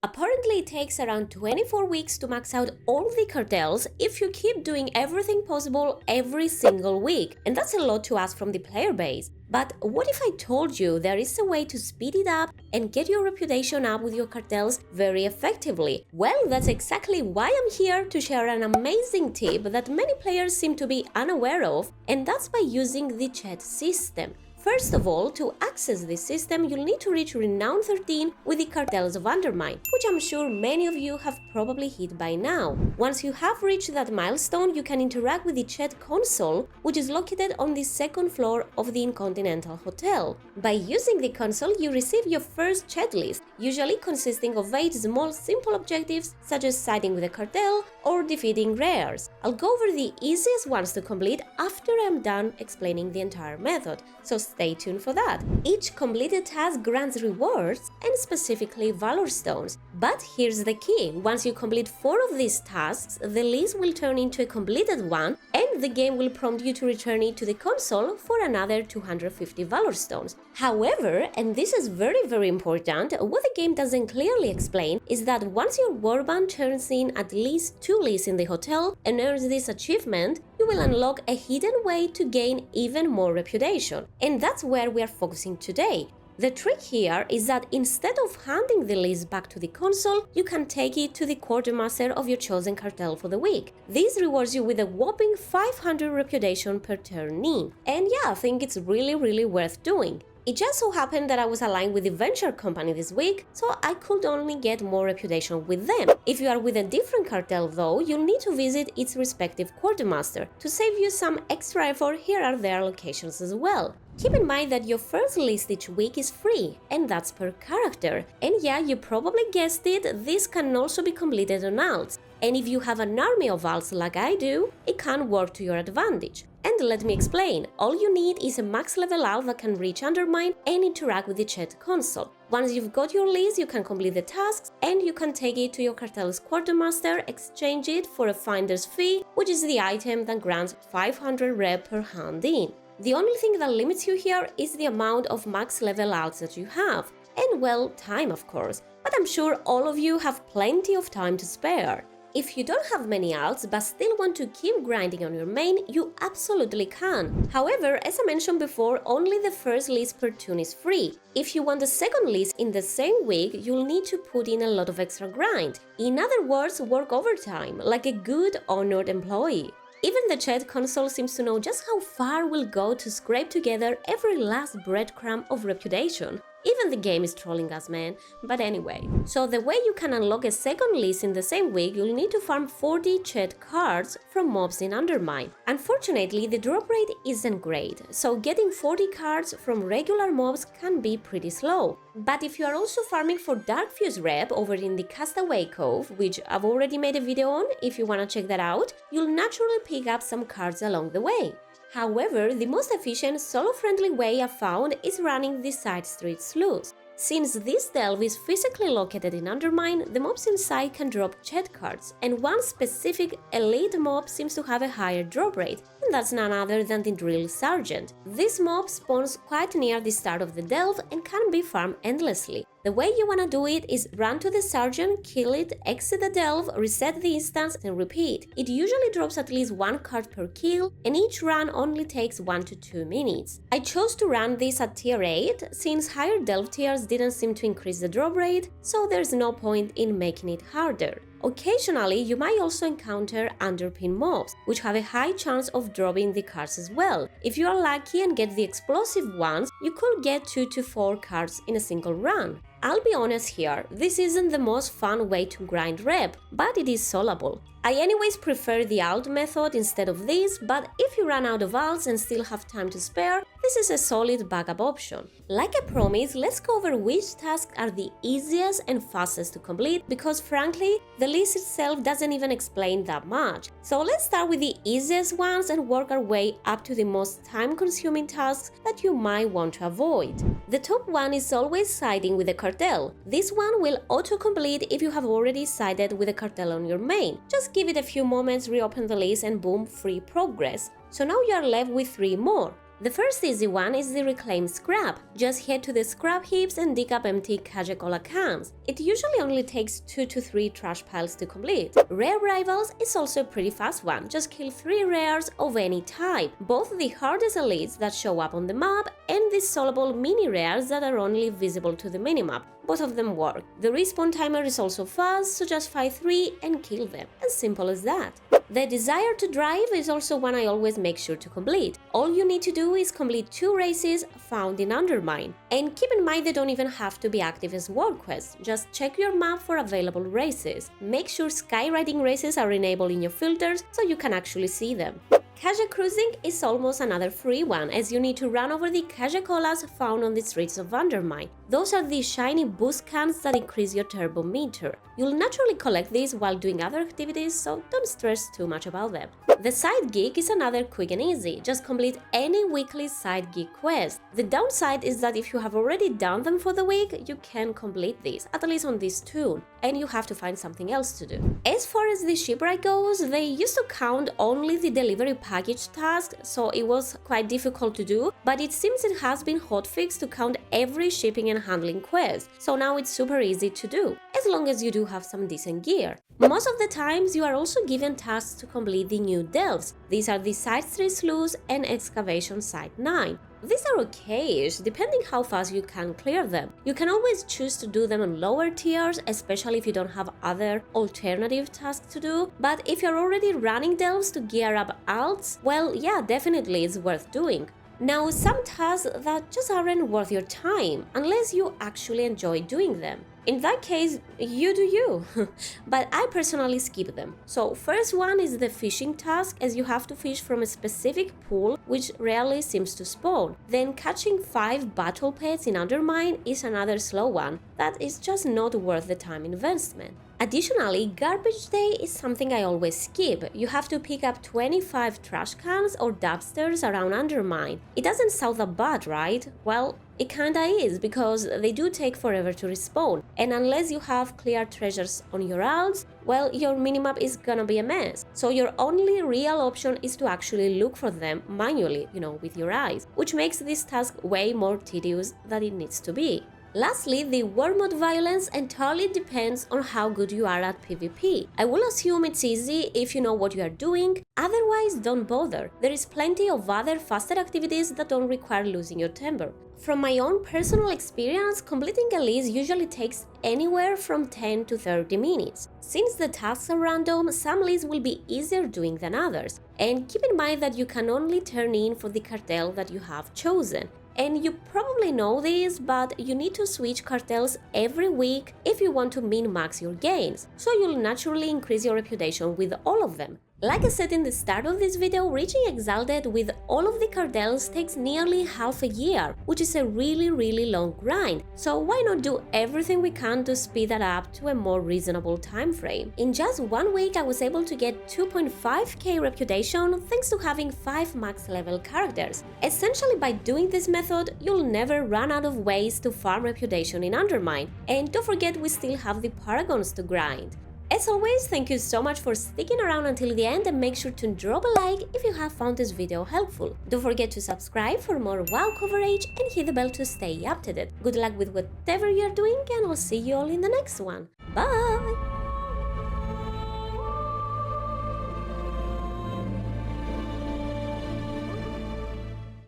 Apparently it takes around 24 weeks to max out all the cartels if you keep doing everything possible every single week, and that's a lot to ask from the player base. But what if I told you there is a way to speed it up and get your reputation up with your cartels very effectively? Well, that's exactly why I'm here to share an amazing tip that many players seem to be unaware of, and that's by using the CHETT system. First of all, to access this system, you'll need to reach Renown 13 with the Cartels of Undermine, which I'm sure many of you have probably hit by now. Once you have reached that milestone, you can interact with the CHETT console, which is located on the second floor of the Intercontinental Hotel. By using the console, you receive your first CHETT list, usually consisting of 8 small simple objectives such as siding with a cartel or defeating rares. I'll go over the easiest ones to complete after I'm done explaining the entire method, so stay tuned for that. Each completed task grants rewards and specifically Valor Stones. But here's the key, once you complete 4 of these tasks, the list will turn into a completed one and the game will prompt you to return it to the console for another 250 Valor Stones. However, and this is very important, what the game doesn't clearly explain is that once your warband turns in at least 2 lists in the hotel and earns this achievement, you will unlock a hidden way to gain even more reputation. And that's where we are focusing today. The trick here is that instead of handing the list back to the console, you can take it to the quartermaster of your chosen cartel for the week. This rewards you with a whopping 500 reputation per turn in. And yeah, I think it's really worth doing. It just so happened that I was aligned with the venture company this week, so I could only get more reputation with them. If you are with a different cartel though, you'll need to visit its respective quartermaster. To save you some extra effort, here are their locations as well. Keep in mind that your first list each week is free, and that's per character. And yeah, you probably guessed it, this can also be completed on alts. And if you have an army of alts like I do, it can work to your advantage. And let me explain, all you need is a max level alt that can reach Undermine and interact with the CHETT console. Once you've got your list, you can complete the tasks and you can take it to your cartel's quartermaster, exchange it for a finder's fee, which is the item that grants 500 rep per hand in. The only thing that limits you here is the amount of max level alts that you have, and well, time of course, but I'm sure all of you have plenty of time to spare. If you don't have many alts but still want to keep grinding on your main, you absolutely can. However, as I mentioned before, only the first list per tune is free. If you want the second list in the same week, you'll need to put in a lot of extra grind. In other words, work overtime, like a good, honored employee. Even the CHETT console seems to know just how far we'll go to scrape together every last breadcrumb of reputation. Even the game is trolling us, man. But anyway, so the way you can unlock a second list in the same week, you'll need to farm 40 CHETT cards from mobs in Undermine. Unfortunately, the drop rate isn't great, so getting 40 cards from regular mobs can be pretty slow. But if you are also farming for Darkfuse rep over in the Castaway Cove, which I've already made a video on if you wanna check that out, you'll naturally pick up some cards along the way. However, the most efficient, solo-friendly way I've found is running the side street sleuths. Since this delve is physically located in Undermine, the mobs inside can drop CHETT cards, and one specific elite mob seems to have a higher drop rate, and that's none other than the Drill Sergeant. This mob spawns quite near the start of the delve and can be farmed endlessly. The way you wanna do it is run to the Sergeant, kill it, exit the delve, reset the instance, and repeat. It usually drops at least 1 card per kill, and each run only takes 1 to 2 minutes. I chose to run this at tier 8, since higher delve tiers didn't seem to increase the drop rate, so there's no point in making it harder. Occasionally, you might also encounter underpin mobs, which have a high chance of dropping the cards as well. If you are lucky and get the explosive ones, you could get 2 to 4 cards in a single run. I'll be honest here, this isn't the most fun way to grind rep, but it is solvable. I anyways prefer the alt method instead of this, but if you run out of alts and still have time to spare, this is a solid backup option. Like I promised, let's go over which tasks are the easiest and fastest to complete, because frankly, the list itself doesn't even explain that much. So let's start with the easiest ones and work our way up to the most time-consuming tasks that you might want to avoid. The top one is always siding with a cartel. This one will auto-complete if you have already sided with a cartel on your main. Just give it a few moments, reopen the list, and boom, free progress. So now you are left with 3 more. The first easy one is the Reclaim Scrap. Just head to the scrap heaps and dig up empty CHETT cans. It usually only takes 2 to 3 trash piles to complete. Rare Rivals is also a pretty fast one. Just kill 3 rares of any type, both the hardest elites that show up on the map and the soloable mini rares that are only visible to the minimap. Both of them work. The respawn timer is also fast, so just fight 3 and kill them. As simple as that. The Desire to Drive is also one I always make sure to complete. All you need to do is complete 2 races found in Undermine. And keep in mind they don't even have to be active as world quests, just check your map for available races. Make sure skywriting races are enabled in your filters so you can actually see them. Casual Cruising is almost another free one, as you need to run over the Cajacolas found on the streets of Undermine. Those are the shiny boost cans that increase your turbo meter. You'll naturally collect these while doing other activities, so don't stress too much about them. The Side Gig is another quick and easy, just complete any weekly side gig quest. The downside is that if you have already done them for the week, you can complete these, at least on this tool, and you have to find something else to do. As far as the shipwright goes, they used to count only the delivery package task, so it was quite difficult to do, but it seems it has been hotfixed to count every shipping and handling quest, so now it's super easy to do, as long as you do have some decent gear. Most of the times you are also given tasks to complete the new delves. These are the Site 3 Sluice and Excavation Site 9. These are okay-ish, depending how fast you can clear them. You can always choose to do them on lower tiers, especially if you don't have other alternative tasks to do. But if you're already running delves to gear up alts, well, yeah, definitely it's worth doing. Now, some tasks that just aren't worth your time, unless you actually enjoy doing them. In that case, you do you, but I personally skip them. So first one is the fishing task, as you have to fish from a specific pool which rarely seems to spawn. Then catching 5 battle pets in Undermine is another slow one that is just not worth the time investment. Additionally, Garbage Day is something I always skip. You have to pick up 25 trash cans or dumpsters around Undermine. It doesn't sound that bad, right? Well, it kinda is, because they do take forever to respawn, and unless you have clear treasures on your alts, well, your minimap is gonna be a mess. So your only real option is to actually look for them manually, with your eyes, which makes this task way more tedious than it needs to be. Lastly, the war mode violence entirely depends on how good you are at PvP. I will assume it's easy if you know what you are doing, otherwise don't bother. There is plenty of other faster activities that don't require losing your temper. From my own personal experience, completing a list usually takes anywhere from 10 to 30 minutes. Since the tasks are random, some lists will be easier doing than others. And keep in mind that you can only turn in for the cartel that you have chosen. And you probably know this, but you need to switch cartels every week if you want to min-max your gains, so you'll naturally increase your reputation with all of them. Like I said in the start of this video, reaching Exalted with all of the cartels takes nearly half a year, which is a really long grind, so why not do everything we can to speed that up to a more reasonable time frame. In just 1 week I was able to get 2.5k reputation thanks to having 5 max level characters. Essentially, by doing this method, you'll never run out of ways to farm reputation in Undermine, and don't forget we still have the paragons to grind. As always, thank you so much for sticking around until the end, and make sure to drop a like if you have found this video helpful. Don't forget to subscribe for more WoW coverage and hit the bell to stay up to date. Good luck with whatever you're doing, and I'll see you all in the next one. Bye!